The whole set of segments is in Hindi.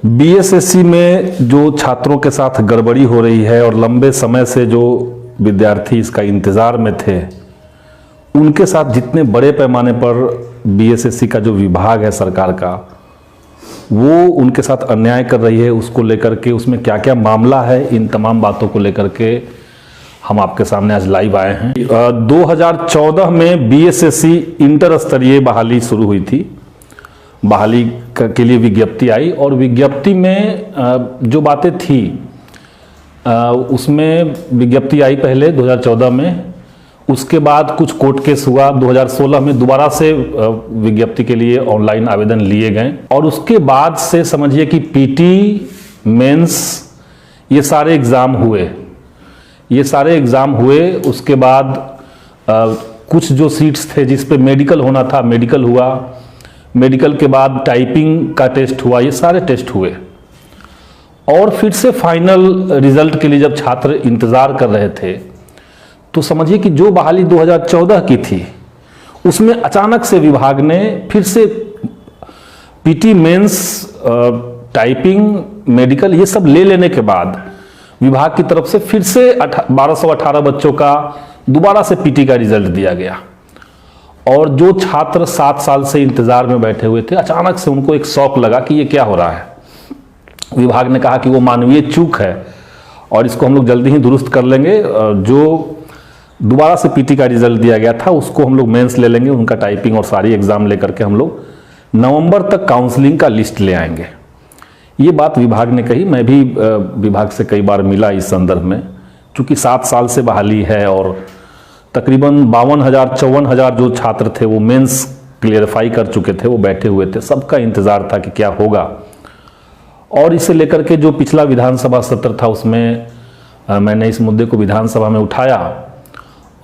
बीएसएससी में जो छात्रों के साथ गड़बड़ी हो रही है और लंबे समय से जो विद्यार्थी इसका इंतज़ार में थे, उनके साथ जितने बड़े पैमाने पर बीएसएससी का जो विभाग है सरकार का, वो उनके साथ अन्याय कर रही है, उसको लेकर के उसमें क्या क्या मामला है, इन तमाम बातों को लेकर के हम आपके सामने आज लाइव आए हैं। 2014 में बीएसएससी इंटर स्तरीय बहाली शुरू हुई थी। बहाली के लिए विज्ञप्ति आई और विज्ञप्ति में जो बातें थी उसमें विज्ञप्ति आई पहले 2014 में, उसके बाद कुछ कोर्ट केस हुआ। 2016 में दोबारा से विज्ञप्ति के लिए ऑनलाइन आवेदन लिए गए और उसके बाद से समझिए कि पीटी, मेंस ये सारे एग्ज़ाम हुए। उसके बाद कुछ जो सीट्स थे जिस पे मेडिकल होना था, मेडिकल हुआ। मेडिकल के बाद टाइपिंग का टेस्ट हुआ। ये सारे टेस्ट हुए और फिर से फाइनल रिजल्ट के लिए जब छात्र इंतज़ार कर रहे थे तो समझिए कि जो बहाली 2014 की थी उसमें अचानक से विभाग ने फिर से पीटी, मेंस, टाइपिंग, मेडिकल ये सब ले लेने के बाद विभाग की तरफ से फिर से 1218 बच्चों का दोबारा से पीटी का रिजल्ट दिया गया। और जो छात्र 7 साल से इंतजार में बैठे हुए थे, अचानक से उनको एक शौक लगा कि ये क्या हो रहा है। विभाग ने कहा कि वो मानवीय चूक है और इसको हम लोग जल्दी ही दुरुस्त कर लेंगे। जो दोबारा से पीटी का रिजल्ट दिया गया था उसको हम लोग मेंस ले लेंगे, उनका टाइपिंग और सारी एग्जाम लेकर के हम लोग नवंबर तक काउंसलिंग का लिस्ट ले आएंगे। ये बात विभाग ने कही। मैं भी विभाग से कई बार मिला इस संदर्भ में, चूँकि 7 साल से बहाली है और तकरीबन 52,000-54,000 जो छात्र थे वो मेंस क्लियरफाई कर चुके थे, वो बैठे हुए थे। सबका इंतज़ार था कि क्या होगा। और इसे लेकर के जो पिछला विधानसभा सत्र था उसमें मैंने इस मुद्दे को विधानसभा में उठाया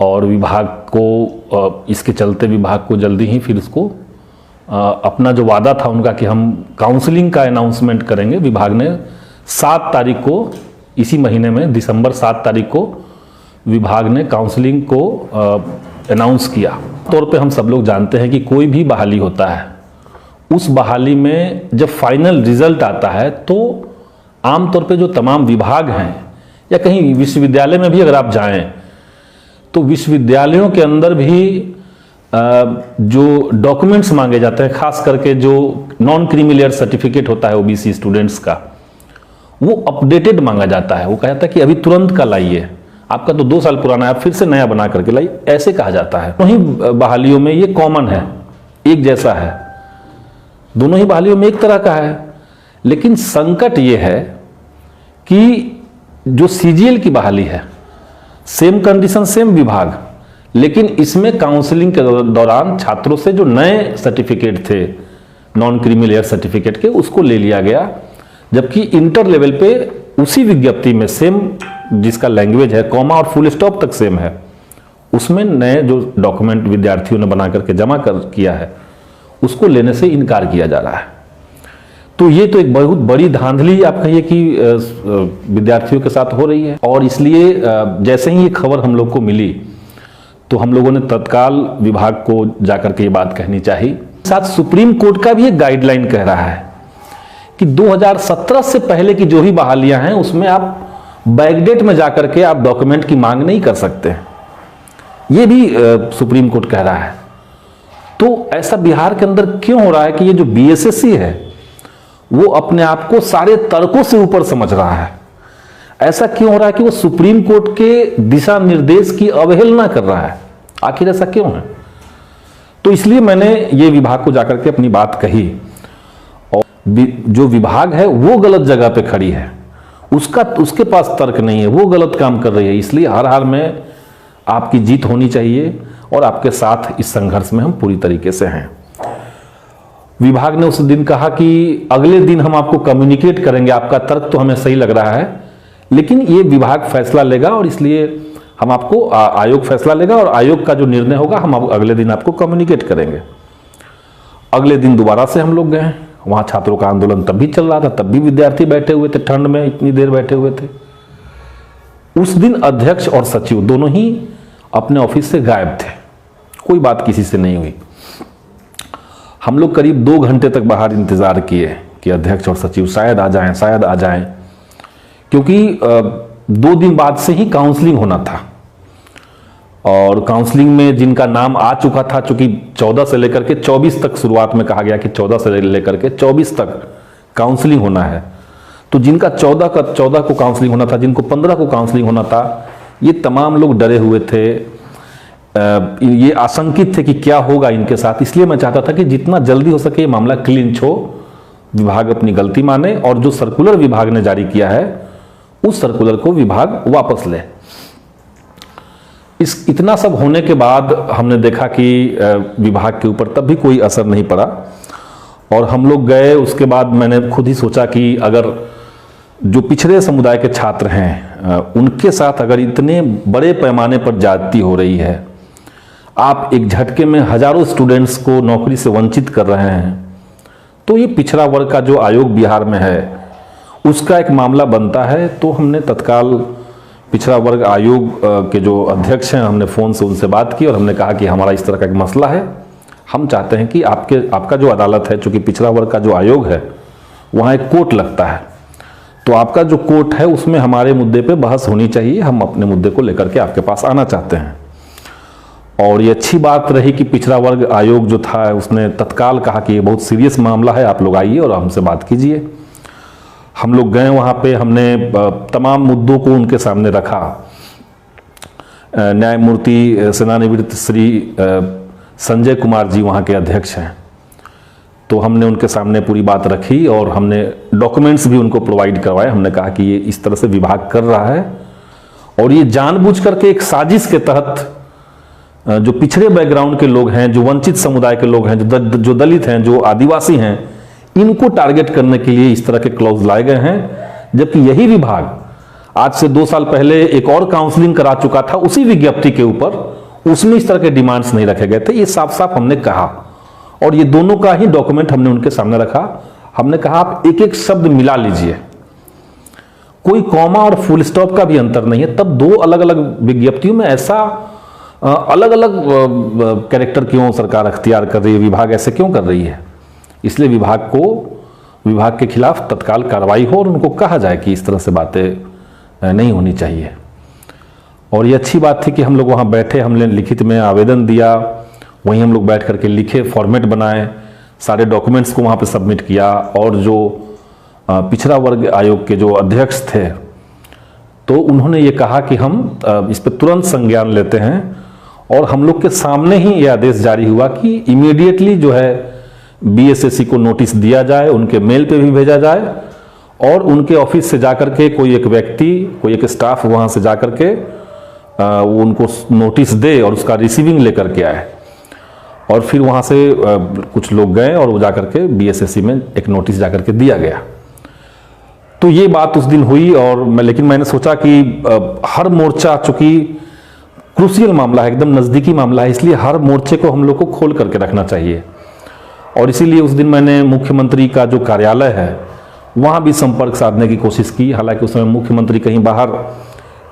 और विभाग को इसके चलते विभाग को जल्दी ही फिर इसको अपना जो वादा था उनका कि हम काउंसलिंग का अनाउंसमेंट करेंगे, विभाग ने 7 तारीख को, इसी महीने में दिसंबर 7 तारीख को विभाग ने काउंसलिंग को अनाउंस किया। तौर पे हम सब लोग जानते हैं कि कोई भी बहाली होता है, उस बहाली में जब फाइनल रिजल्ट आता है तो आमतौर पे जो तमाम विभाग हैं या कहीं विश्वविद्यालय में भी अगर आप जाएं तो विश्वविद्यालयों के अंदर भी जो डॉक्यूमेंट्स मांगे जाते हैं, खास करके जो नॉन क्रीमी लेयर सर्टिफिकेट होता है ओबीसी स्टूडेंट्स का, वो अपडेटेड मांगा जाता है। वो कहा जाता है कि अभी तुरंत का लाइए, आपका तो 2 साल पुराना है, आप फिर से नया बना करके लाइए, ऐसे कहा जाता है। दोनों ही बहालियों में ये कॉमन है, एक जैसा है, दोनों ही बहालियों में एक तरह का है। लेकिन संकट ये है कि जो सीजीएल की बहाली है, सेम कंडीशन, सेम विभाग, लेकिन इसमें काउंसलिंग के दौरान छात्रों से जो नए सर्टिफिकेट थे नॉन क्रीमी लेयर सर्टिफिकेट के, उसको ले लिया गया। जबकि इंटर लेवल पे उसी विज्ञप्ति में सेम जिसका लैंग्वेज है, कॉमा और फुल स्टॉप तक सेम है, उसमें नए जो डॉक्यूमेंट विद्यार्थियों ने बना करके जमा कर किया है उसको लेने से इनकार किया जा रहा है। तो ये तो एक बहुत बड़ी धांधली आप कहिए कि विद्यार्थियों के साथ हो रही है। और इसलिए जैसे ही ये खबर हम लोग को मिली तो हम लोगों ने तत्काल विभाग को जाकर के ये बात कहनी चाहिए। साथ सुप्रीम कोर्ट का भी एक गाइडलाइन कह रहा है कि 2017 से पहले की जो भी बहालियां हैं उसमें आप बैकडेट में जाकर के आप डॉक्यूमेंट की मांग नहीं कर सकते। ये भी सुप्रीम कोर्ट कह रहा है। तो ऐसा बिहार के अंदर क्यों हो रहा है कि ये जो बीएसएससी है वो अपने आप को सारे तर्कों से ऊपर समझ रहा है? ऐसा क्यों हो रहा है कि वो सुप्रीम कोर्ट के दिशा निर्देश की अवहेलना कर रहा है? आखिर ऐसा क्यों है? तो इसलिए मैंने ये विभाग को जाकर के अपनी बात कही और जो विभाग है वो गलत जगह पे खड़ी है, उसके पास तर्क नहीं है, वो गलत काम कर रही है। इसलिए हर हाल में आपकी जीत होनी चाहिए और आपके साथ इस संघर्ष में हम पूरी तरीके से हैं। विभाग ने उस दिन कहा कि अगले दिन हम आपको कम्युनिकेट करेंगे। आपका तर्क तो हमें सही लग रहा है, लेकिन ये विभाग फैसला लेगा और इसलिए हम आपको आयोग फैसला लेगा और आयोग का जो निर्णय होगा हम अगले दिन आपको कम्युनिकेट करेंगे। अगले दिन दोबारा से हम लोग गए, वहाँ छात्रों का आंदोलन तब भी चल रहा था, तब भी विद्यार्थी बैठे हुए थे, ठंड में इतनी देर बैठे हुए थे। उस दिन अध्यक्ष और सचिव दोनों ही अपने ऑफिस से गायब थे, कोई बात किसी से नहीं हुई। हम लोग करीब 2 घंटे तक बाहर इंतजार किए के अध्यक्ष और सचिव शायद आ जाएं, क्योंकि 2 दिन बाद से ही काउंसलिंग होना था। और काउंसलिंग में जिनका नाम आ चुका था, चूंकि 14 से लेकर के 24 तक, शुरुआत में कहा गया कि 14 से लेकर के 24 तक काउंसलिंग होना है, तो जिनका 14 को काउंसलिंग होना था, जिनको 15 को काउंसलिंग होना था, ये तमाम लोग डरे हुए थे, ये आशंकित थे कि क्या होगा इनके साथ। इसलिए मैं चाहता था कि जितना जल्दी हो सके ये मामला क्लिंच हो, विभाग अपनी गलती माने और जो सर्कुलर विभाग ने जारी किया है उस सर्कुलर को विभाग वापस ले। इतना सब होने के बाद हमने देखा कि विभाग के ऊपर तब भी कोई असर नहीं पड़ा और हम लोग गए। उसके बाद मैंने खुद ही सोचा कि अगर जो पिछड़े समुदाय के छात्र हैं उनके साथ अगर इतने बड़े पैमाने पर ज्यादती हो रही है, आप एक झटके में हजारों स्टूडेंट्स को नौकरी से वंचित कर रहे हैं, तो ये पिछड़ा वर्ग का जो आयोग बिहार में है उसका एक मामला बनता है। तो हमने तत्काल पिछड़ा वर्ग आयोग के जो अध्यक्ष हैं, हमने फ़ोन से उनसे बात की और हमने कहा कि हमारा इस तरह का एक मसला है, हम चाहते हैं कि आपका जो अदालत है, चूँकि पिछड़ा वर्ग का जो आयोग है वहाँ एक कोर्ट लगता है, तो आपका जो कोर्ट है उसमें हमारे मुद्दे पे बहस होनी चाहिए, हम अपने मुद्दे को लेकर के आपके पास आना चाहते हैं। और ये अच्छी बात रही कि पिछड़ा वर्ग आयोग जो था उसने तत्काल कहा कि ये बहुत सीरियस मामला है, आप लोग आइए और हमसे बात कीजिए। हम लोग गए वहाँ पे, हमने तमाम मुद्दों को उनके सामने रखा। न्यायमूर्ति सेवानिवृत्त श्री संजय कुमार जी वहाँ के अध्यक्ष हैं, तो हमने उनके सामने पूरी बात रखी और हमने डॉक्यूमेंट्स भी उनको प्रोवाइड करवाए। हमने कहा कि ये इस तरह से विभाग कर रहा है और ये जानबूझ करके एक साजिश के तहत जो पिछड़े बैकग्राउंड के लोग हैं, जो वंचित समुदाय के लोग हैं, जो दलित हैं, जो आदिवासी हैं, इनको टारगेट करने के लिए इस तरह के क्लॉज लाए गए हैं। जबकि यही विभाग आज से 2 साल पहले एक और काउंसलिंग करा चुका था उसी विज्ञप्ति के ऊपर, उसमें इस तरह के डिमांड्स नहीं रखे गए थे। ये साफ साफ हमने कहा और ये दोनों का ही डॉक्यूमेंट हमने उनके सामने रखा। हमने कहा आप एक एक शब्द मिला लीजिए, कोई कॉमा और फुल स्टॉप का भी अंतर नहीं है। तब 2 अलग अलग विज्ञप्तियों में ऐसा अलग अलग कैरेक्टर क्यों सरकार अख्तियार कर रही है, विभाग ऐसे क्यों कर रही है? इसलिए विभाग के खिलाफ तत्काल कार्रवाई हो और उनको कहा जाए कि इस तरह से बातें नहीं होनी चाहिए। और ये अच्छी बात थी कि हम लोग वहाँ बैठे, हमने लिखित में आवेदन दिया, वहीं हम लोग बैठ करके लिखे, फॉर्मेट बनाए, सारे डॉक्यूमेंट्स को वहाँ पे सबमिट किया। और जो पिछड़ा वर्ग आयोग के जो अध्यक्ष थे, तो उन्होंने ये कहा कि हम इस पर तुरंत संज्ञान लेते हैं और हम लोग के सामने ही ये आदेश जारी हुआ कि इमीडिएटली जो है बीएसएससी को नोटिस दिया जाए, उनके मेल पे भी भेजा जाए और उनके ऑफिस से जाकर के कोई एक व्यक्ति, कोई एक स्टाफ वहाँ से जाकर के वो उनको नोटिस दे और उसका रिसीविंग लेकर के आए। और फिर वहाँ से कुछ लोग गए और वो जाकर के बीएसएससी में एक नोटिस जाकर के दिया गया। तो ये बात उस दिन हुई और लेकिन मैंने सोचा कि हर मोर्चा, चूंकि क्रूशियल मामला है, एकदम नज़दीकी मामला है, इसलिए हर मोर्चे को हम लोग को खोल करके रखना चाहिए। और इसीलिए उस दिन मैंने मुख्यमंत्री का जो कार्यालय है वहाँ भी संपर्क साधने की कोशिश की। हालांकि उस समय मुख्यमंत्री कहीं बाहर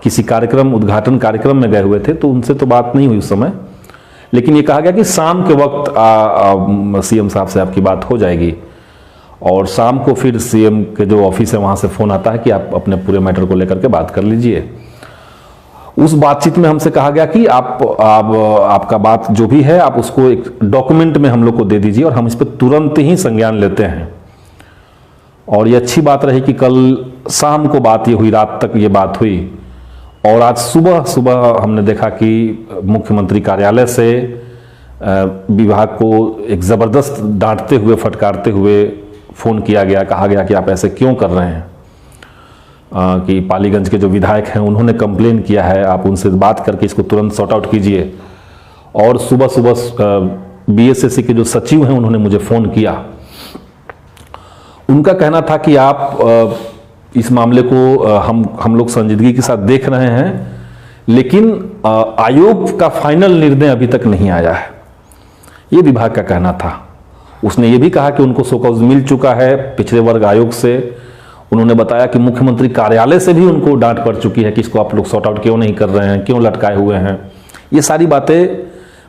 किसी कार्यक्रम, उद्घाटन कार्यक्रम में गए हुए थे, तो उनसे तो बात नहीं हुई उस समय। लेकिन ये कहा गया कि शाम के वक्त सीएम साहब से आपकी बात हो जाएगी। और शाम को फिर सीएम के जो ऑफिस है वहाँ से फ़ोन आता है कि आप अपने पूरे मैटर को लेकर के बात कर लीजिए। उस बातचीत में हमसे कहा गया कि आपका बात जो भी है आप उसको एक डॉक्यूमेंट में हम लोग को दे दीजिए और हम इस पर तुरंत ही संज्ञान लेते हैं। और ये अच्छी बात रही कि कल शाम को बात ये हुई, रात तक ये बात हुई और आज सुबह हमने देखा कि मुख्यमंत्री कार्यालय से विभाग को एक ज़बरदस्त डांटते हुए, फटकारते हुए फ़ोन किया गया। कहा गया कि आप ऐसे क्यों कर रहे हैं, कि पालीगंज के जो विधायक हैं उन्होंने कंप्लेन किया है, आप उनसे बात करके इसको तुरंत सॉर्ट आउट कीजिए। और सुबह बीएसएससी के जो सचिव हैं उन्होंने मुझे फ़ोन किया। उनका कहना था कि आप इस मामले को हम लोग संजीदगी के साथ देख रहे हैं, लेकिन आयोग का फाइनल निर्णय अभी तक नहीं आया है, ये विभाग का कहना था। उसने ये भी कहा कि उनको सो कॉज मिल चुका है पिछड़े वर्ग आयोग से। उन्होंने बताया कि मुख्यमंत्री कार्यालय से भी उनको डांट पड़ चुकी है कि इसको आप लोग सॉर्ट आउट क्यों नहीं कर रहे हैं, क्यों लटकाए हुए हैं। ये सारी बातें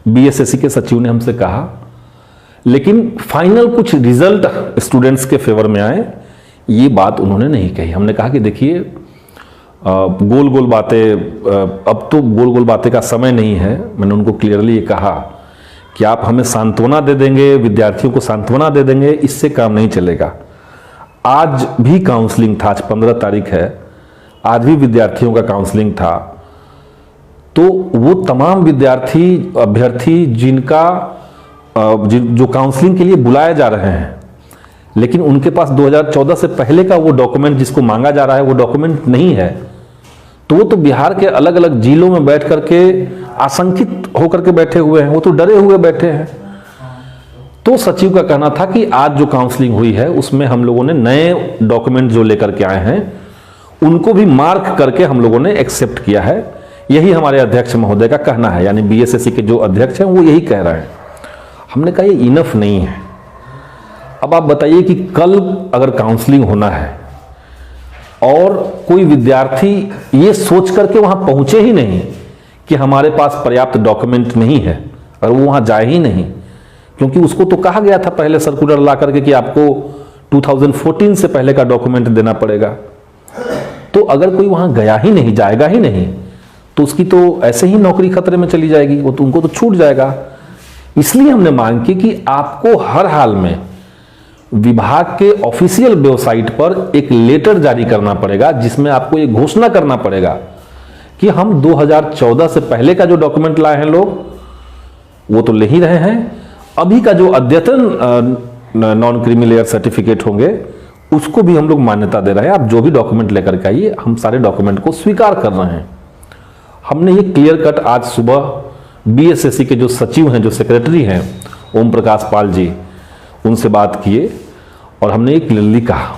बीएसएससी के सचिव ने हमसे कहा। लेकिन फाइनल कुछ रिजल्ट स्टूडेंट्स के फेवर में आए, ये बात उन्होंने नहीं कही। हमने कहा कि देखिए गोल गोल बातें, अब तो गोल गोल बातें का समय नहीं है। मैंने उनको क्लियरली ये कहा कि आप हमें सांत्वना दे देंगे, विद्यार्थियों को सांत्वना दे देंगे, इससे काम नहीं चलेगा। आज भी काउंसलिंग था, आज 15 तारीख है, आज भी विद्यार्थियों का काउंसलिंग था। तो वो तमाम विद्यार्थी अभ्यर्थी जिनका जो काउंसलिंग के लिए बुलाए जा रहे हैं, लेकिन उनके पास 2014 से पहले का वो डॉक्यूमेंट जिसको मांगा जा रहा है वो डॉक्यूमेंट नहीं है, तो वो तो बिहार के अलग अलग जिलों में बैठ करके आशंकित होकर के बैठे हुए हैं, वो तो डरे हुए बैठे हैं। तो सचिव का कहना था कि आज जो काउंसलिंग हुई है उसमें हम लोगों ने नए डॉक्यूमेंट जो लेकर के आए हैं उनको भी मार्क करके हम लोगों ने एक्सेप्ट किया है। यही हमारे अध्यक्ष महोदय का कहना है, यानी बीएसएससी के जो अध्यक्ष हैं वो यही कह रहे हैं। हमने कहा ये इनफ नहीं है। अब आप बताइए कि कल अगर काउंसलिंग होना है और कोई विद्यार्थी ये सोच करके वहां पहुंचे ही नहीं कि हमारे पास पर्याप्त डॉक्यूमेंट नहीं है, और वो वहां जाए ही नहीं, क्योंकि उसको तो कहा गया था पहले सर्कुलर ला करके कि आपको 2014 से पहले का डॉक्यूमेंट देना पड़ेगा। तो अगर कोई वहां गया ही नहीं, जाएगा ही नहीं, तो उसकी तो ऐसे ही नौकरी खतरे में चली जाएगी, वो तो उनको तो छूट जाएगा। इसलिए हमने मांग की कि आपको हर हाल में विभाग के ऑफिशियल वेबसाइट पर एक लेटर जारी करना पड़ेगा जिसमें आपको ये घोषणा करना पड़ेगा कि हम 2014 से पहले का जो डॉक्यूमेंट लाए हैं लोग वो तो ले ही रहे हैं, अभी का जो अद्यतन नॉन क्रीमी लेयर सर्टिफिकेट होंगे उसको भी हम लोग मान्यता दे रहे हैं। आप जो भी डॉक्यूमेंट लेकर के आइए, हम सारे डॉक्यूमेंट को स्वीकार कर रहे हैं। हमने ये क्लियर कट आज सुबह बीएसएससी के जो सचिव हैं, जो सेक्रेटरी हैं ओम प्रकाश पाल जी, उनसे बात किए और हमने ये क्लियरली कहा।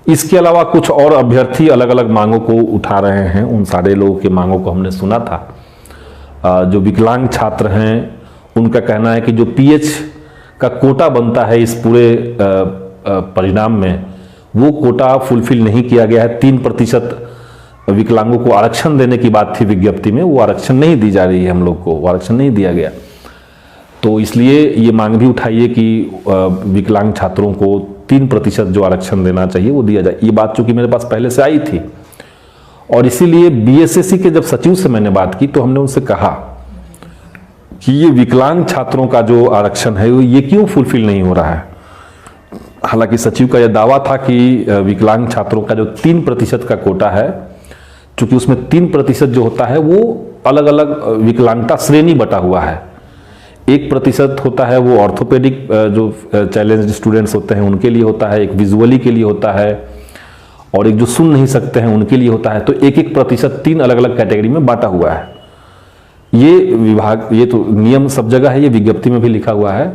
इसके अलावा कुछ और अभ्यर्थी अलग अलग मांगों को उठा रहे हैं, उन सारे लोगों की मांगों को हमने सुना था। जो विकलांग छात्र हैं उनका कहना है कि जो पीएच का कोटा बनता है इस पूरे परिणाम में, वो कोटा फुलफिल नहीं किया गया है। 3% विकलांगों को आरक्षण देने की बात थी विज्ञप्ति में, वो आरक्षण नहीं दी जा रही है, हम लोग को वो आरक्षण नहीं दिया गया। तो इसलिए ये मांग भी उठाइए कि विकलांग छात्रों को 3% जो आरक्षण देना चाहिए वो दिया जाए। ये बात चूंकि मेरे पास पहले से आई थी और इसीलिए बीएसएससी के जब सचिव से मैंने बात की तो हमने उनसे कहा कि ये विकलांग छात्रों का जो आरक्षण है ये क्यों फुलफिल नहीं हो रहा है। हालांकि सचिव का यह दावा था कि विकलांग छात्रों का जो 3% का कोटा है, चूंकि उसमें 3% जो होता है वो अलग अलग विकलांगता श्रेणी बटा हुआ है। 1% होता है वो ऑर्थोपेडिक जो चैलेंज स्टूडेंट्स होते हैं उनके लिए होता है, एक विजुअली के लिए होता है और एक जो सुन नहीं सकते हैं उनके लिए होता है। तो 1-1% 3 अलग अलग कैटेगरी में बांटा हुआ है। ये विभाग, ये तो नियम सब जगह है, ये विज्ञप्ति में भी लिखा हुआ है।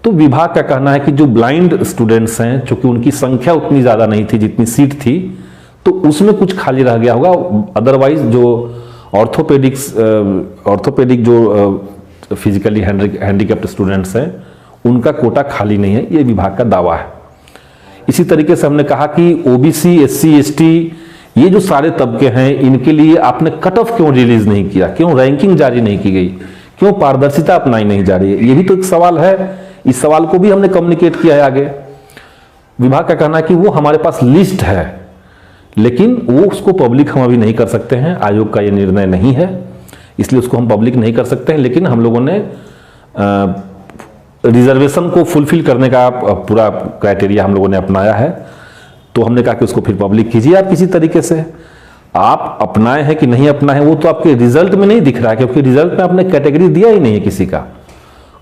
तो विभाग का कहना है कि जो ब्लाइंड स्टूडेंट्स हैं, चूंकि उनकी संख्या उतनी ज्यादा नहीं थी जितनी सीट थी, तो उसमें कुछ खाली रह गया होगा। अदरवाइज जो ऑर्थोपेडिक जो फिजिकली हैंडीकैप्ड स्टूडेंट्स हैं उनका कोटा खाली नहीं है, ये विभाग का दावा है। इसी तरीके से हमने कहा कि ओबीसी, एससी, एसटी, ये जो सारे तबके हैं इनके लिए आपने कट ऑफ क्यों रिलीज नहीं किया, क्यों रैंकिंग जारी नहीं की गई, क्यों पारदर्शिता अपनाई नहीं जा रही है, ये भी तो एक सवाल है। इस सवाल को भी हमने कम्युनिकेट किया है आगे। विभाग का कहना है कि वो हमारे पास लिस्ट है, लेकिन वो उसको पब्लिक हम अभी नहीं कर सकते हैं, आयोग का ये निर्णय नहीं है, इसलिए उसको हम पब्लिक नहीं कर सकते हैं। लेकिन हम लोगों ने रिजर्वेशन को फुलफिल करने का पूरा क्राइटेरिया हम लोगों ने अपनाया है, तो हमने कहा कि उसको फिर पब्लिक कीजिए आप किसी तरीके से। आप अपनाए हैं कि नहीं अपनाए हैं वो तो आपके रिजल्ट में नहीं दिख रहा है, क्योंकि रिजल्ट में आपने कैटेगरी दिया ही नहीं है किसी का।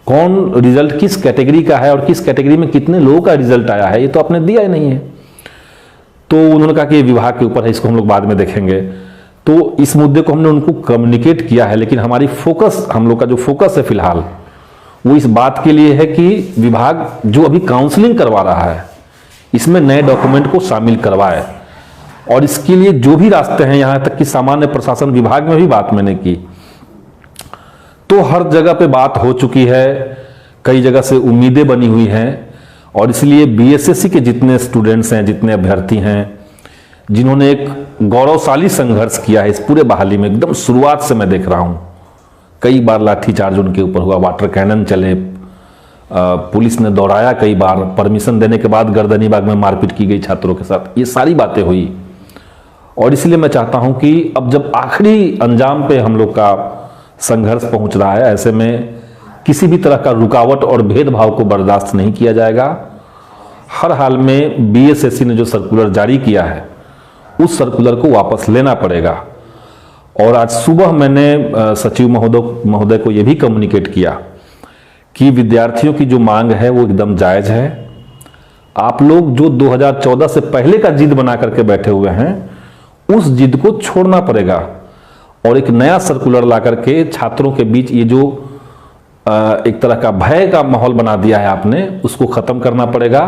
कौन रिजल्ट किस कैटेगरी का है और किस कैटेगरी में कितने लोगों का रिजल्ट आया है ये तो आपने दिया ही नहीं है। तो उन्होंने कहा कि ये विभाग के ऊपर है, इसको हम लोग बाद में देखेंगे। तो इस मुद्दे को हमने उनको कम्युनिकेट किया है, लेकिन हमारी फोकस, हम लोग का जो फोकस है फिलहाल वो इस बात के लिए है कि विभाग जो अभी काउंसलिंग करवा रहा है इसमें नए डॉक्यूमेंट को शामिल करवाए, और इसके लिए जो भी रास्ते हैं, यहां तक कि सामान्य प्रशासन विभाग में भी बात मैंने की, तो हर जगह पे बात हो चुकी है, कई जगह से उम्मीदें बनी हुई हैं। और इसलिए बीएसएससी के जितने स्टूडेंट्स हैं, जितने अभ्यर्थी हैं, जिन्होंने एक गौरवशाली संघर्ष किया है इस पूरे बहाली में, एकदम शुरुआत से मैं देख रहा हूं, कई बार लाठीचार्ज उनके ऊपर हुआ, वाटर कैनन चले, पुलिस ने दौड़ाया कई बार, परमिशन देने के बाद गर्दनी बाग में मारपीट की गई छात्रों के साथ, ये सारी बातें हुई। और इसलिए मैं चाहता हूं कि अब जब आखिरी अंजाम पे हम लोग का संघर्ष पहुंच रहा है, ऐसे में किसी भी तरह का रुकावट और भेदभाव को बर्दाश्त नहीं किया जाएगा। हर हाल में बीएसएससी ने जो सर्कुलर जारी किया है उस सर्कुलर को वापस लेना पड़ेगा। और आज सुबह मैंने सचिव महोदय को यह भी कम्युनिकेट किया कि विद्यार्थियों की जो मांग है वो एकदम जायज़ है। आप लोग जो 2014 से पहले का जिद बना करके बैठे हुए हैं उस जिद को छोड़ना पड़ेगा और एक नया सर्कुलर ला करके छात्रों के बीच ये जो एक तरह का भय का माहौल बना दिया है आपने, उसको खत्म करना पड़ेगा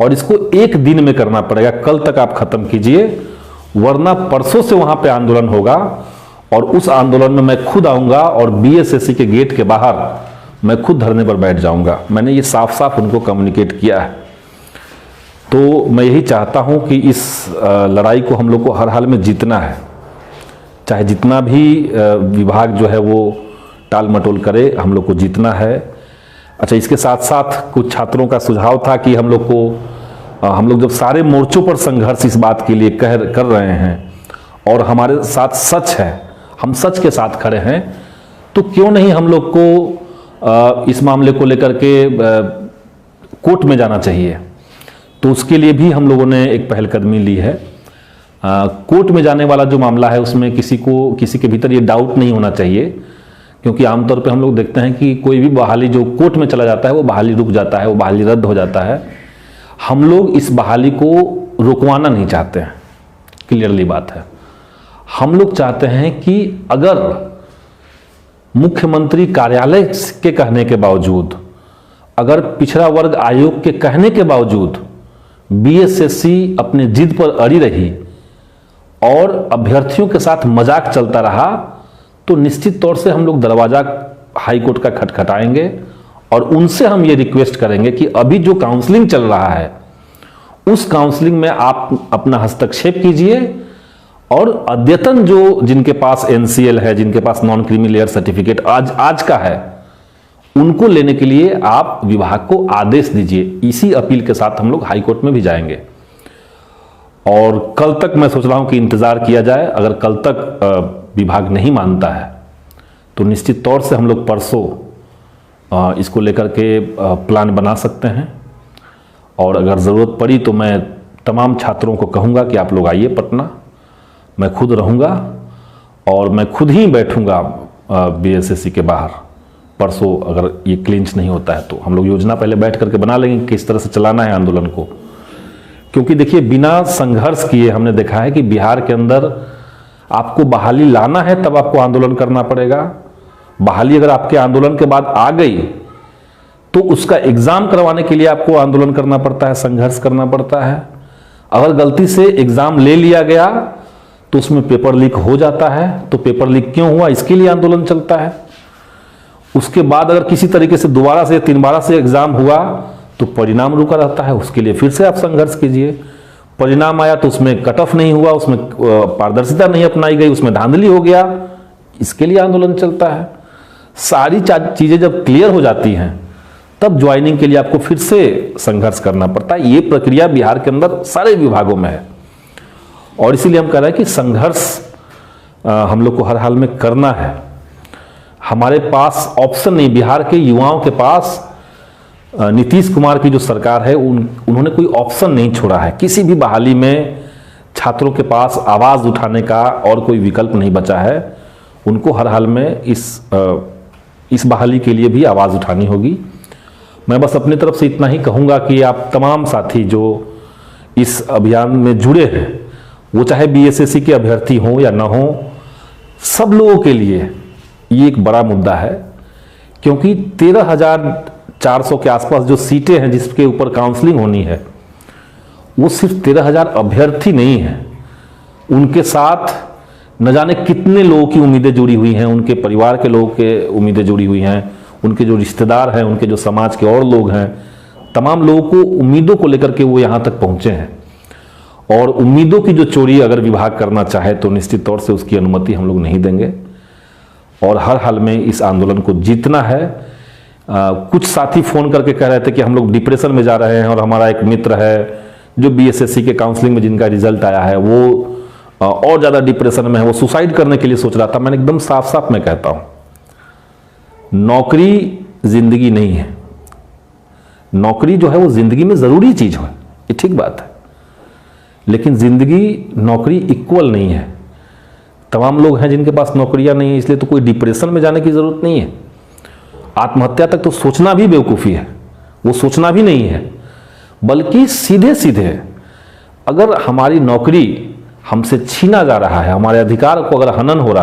और इसको एक दिन में करना पड़ेगा। कल तक आप खत्म कीजिए, वरना परसों से वहां पे आंदोलन होगा और उस आंदोलन में मैं खुद आऊंगा और बीएसएससी के गेट के बाहर मैं खुद धरने पर बैठ जाऊंगा। मैंने ये साफ साफ उनको कम्युनिकेट किया है। तो मैं यही चाहता हूं कि इस लड़ाई को हम लोग को हर हाल में जीतना है, चाहे जितना भी विभाग जो है वो टाल मटोल करे, हम लोग को जीतना है। अच्छा, इसके साथ साथ कुछ छात्रों का सुझाव था कि हम लोग जब सारे मोर्चों पर संघर्ष इस बात के लिए कर रहे हैं और हमारे साथ सच है, हम सच के साथ खड़े हैं, तो क्यों नहीं हम लोग को इस मामले को लेकर के कोर्ट में जाना चाहिए। तो उसके लिए भी हम लोगों ने एक पहलकदमी ली है। कोर्ट में जाने वाला जो मामला है उसमें किसी के भीतर ये डाउट नहीं होना चाहिए, क्योंकि आमतौर पे हम लोग देखते हैं कि कोई भी बहाली जो कोर्ट में चला जाता है वो बहाली रुक जाता है, वो बहाली रद्द हो जाता है। हम लोग इस बहाली को रुकवाना नहीं चाहते हैं, क्लियरली बात है। हम लोग चाहते हैं कि अगर मुख्यमंत्री कार्यालय के कहने के बावजूद, अगर पिछड़ा वर्ग आयोग के कहने के बावजूद बीएसएससी अपने जिद पर अड़ी रही और अभ्यर्थियों के साथ मजाक चलता रहा, तो निश्चित तौर से हम लोग दरवाजा हाईकोर्ट का खटखटाएंगे और उनसे हम ये रिक्वेस्ट करेंगे कि अभी जो काउंसलिंग चल रहा है उस काउंसलिंग में आप अपना हस्तक्षेप कीजिए और अद्यतन जो जिनके पास एनसीएल है, जिनके पास नॉन क्रीमी लेयर सर्टिफिकेट आज का है, उनको लेने के लिए आप विभाग को आदेश दीजिए। इसी अपील के साथ हम लोग हाईकोर्ट में भी जाएंगे और कल तक मैं सोच रहा हूं कि इंतजार किया जाए। अगर कल तक विभाग नहीं मानता है तो निश्चित तौर से हम लोग परसों इसको लेकर के प्लान बना सकते हैं और अगर ज़रूरत पड़ी तो मैं तमाम छात्रों को कहूँगा कि आप लोग आइए पटना, मैं खुद रहूँगा और मैं खुद ही बैठूँगा बीएसएससी के बाहर। परसों अगर ये क्लिंच नहीं होता है तो हम लोग योजना पहले बैठ करके बना लेंगे किस तरह से चलाना है आंदोलन को, क्योंकि देखिए बिना संघर्ष किए हमने देखा है कि बिहार के अंदर आपको बहाली लाना है तब आपको आंदोलन करना पड़ेगा। बहाली अगर आपके आंदोलन के बाद आ गई तो उसका एग्जाम करवाने के लिए आपको आंदोलन करना पड़ता है, संघर्ष करना पड़ता है। अगर गलती से एग्जाम ले लिया गया तो उसमें पेपर लीक हो जाता है, तो पेपर लीक क्यों हुआ इसके लिए आंदोलन चलता है। उसके बाद अगर किसी तरीके से दोबारा से 3 बार से एग्जाम हुआ तो परिणाम रुका रहता है, उसके लिए फिर से आप संघर्ष कीजिए। परिणाम आया तो उसमें कट ऑफ नहीं हुआ, उसमें पारदर्शिता नहीं अपनाई गई, उसमें धांधली हो गया, इसके लिए आंदोलन चलता है। सारी चीजें जब क्लियर हो जाती हैं तब ज्वाइनिंग के लिए आपको फिर से संघर्ष करना पड़ता है। ये प्रक्रिया बिहार के अंदर सारे विभागों में है और इसीलिए हम कह रहे हैं कि संघर्ष हम लोग को हर हाल में करना है। हमारे पास ऑप्शन नहीं, बिहार के युवाओं के पास नीतीश कुमार की जो सरकार है उन्होंने कोई ऑप्शन नहीं छोड़ा है। किसी भी बहाली में छात्रों के पास आवाज़ उठाने का और कोई विकल्प नहीं बचा है। उनको हर हाल में इस बहाली के लिए भी आवाज़ उठानी होगी। मैं बस अपनी तरफ से इतना ही कहूँगा कि आप तमाम साथी जो इस अभियान में जुड़े हैं, वो चाहे बीएसएससी के अभ्यर्थी हों या ना हों, सब लोगों के लिए ये एक बड़ा मुद्दा है, क्योंकि 13,400 के आसपास जो सीटें हैं जिसके ऊपर काउंसलिंग होनी है, वो सिर्फ 13,000 अभ्यर्थी नहीं हैं, उनके साथ न जाने कितने लोगों की उम्मीदें जुड़ी हुई हैं, उनके परिवार के लोगों के उम्मीदें जुड़ी हुई हैं, उनके जो रिश्तेदार हैं, उनके जो समाज के और लोग हैं, तमाम लोगों को उम्मीदों को लेकर के वो यहाँ तक पहुँचे हैं। और उम्मीदों की जो चोरी अगर विभाग करना चाहे तो निश्चित तौर से उसकी अनुमति हम लोग नहीं देंगे और हर हाल में इस आंदोलन को जीतना है। कुछ साथी फ़ोन करके कह रहे थे कि हम लोग डिप्रेशन में जा रहे हैं, और हमारा एक मित्र है जो बीएसएससी के काउंसलिंग में जिनका रिजल्ट आया है वो और ज़्यादा डिप्रेशन में है, वो सुसाइड करने के लिए सोच रहा था। मैंने एकदम साफ साफ मैं कहता हूँ, नौकरी ज़िंदगी नहीं है। नौकरी जो है वो ज़िंदगी में ज़रूरी चीज़ है, ये ठीक बात है, लेकिन ज़िंदगी नौकरी इक्वल नहीं है। तमाम लोग हैं जिनके पास नौकरियां नहीं है, इसलिए तो कोई डिप्रेशन में जाने की ज़रूरत नहीं है। आत्महत्या तक तो सोचना भी बेवकूफ़ी है, वो सोचना भी नहीं है, बल्कि सीधे सीधे अगर हमारी नौकरी हमसे छीना जा रहा है, हमारे अधिकार को अगर हनन हो रहा है,